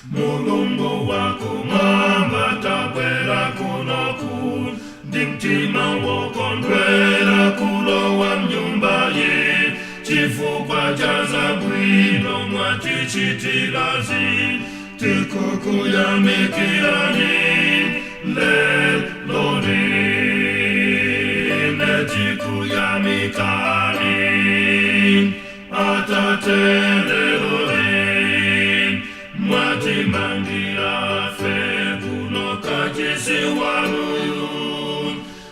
Mulungu wakumwamba tabwera kunoku, ndi mtima wokondwera kulowa mnyumba ye, chifukwa cha zabwino mwatichitirazi, tikukuyamikirani lelori, tikuyamikani Atate lelori, mwatimangira fe kuno kachisi wanuyu,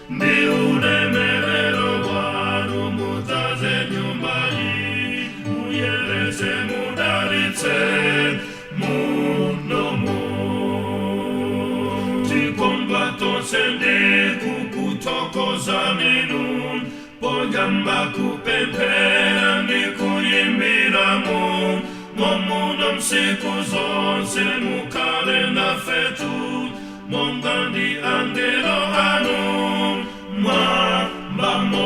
ndi ulemerero wanu mutaze nyumba hii, muyerese mudaritse munomu. Tikomba tosende kukutokoza ninu, pojamba kupempera ndi kuyimbira mu, momuno msiku zonse mukale na fetu, mongandi angelo anu mwambamo.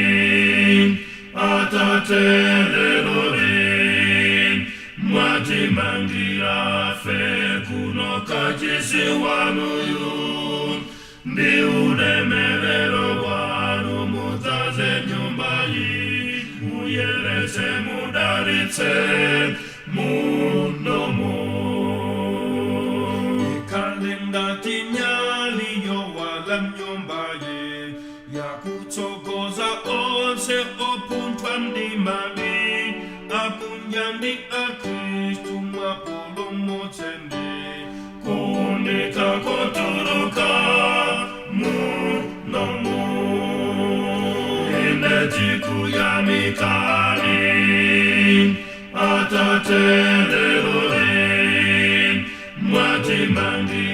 Tikuyamikani Atate lelori, mwatimangira fe kuno kachisi wanuyu, ndi ulemerero wanu mutaze nyumba hii, muyerese mudaritse munomu. Ikalinda tinyali yo wala mnyumba ye, ya kutokoza onse opuntwa ndimani, apunyandi akristu mapolo motende, kunika koturuka munomu. Tikuyamikani Atate lelori, mwatimangira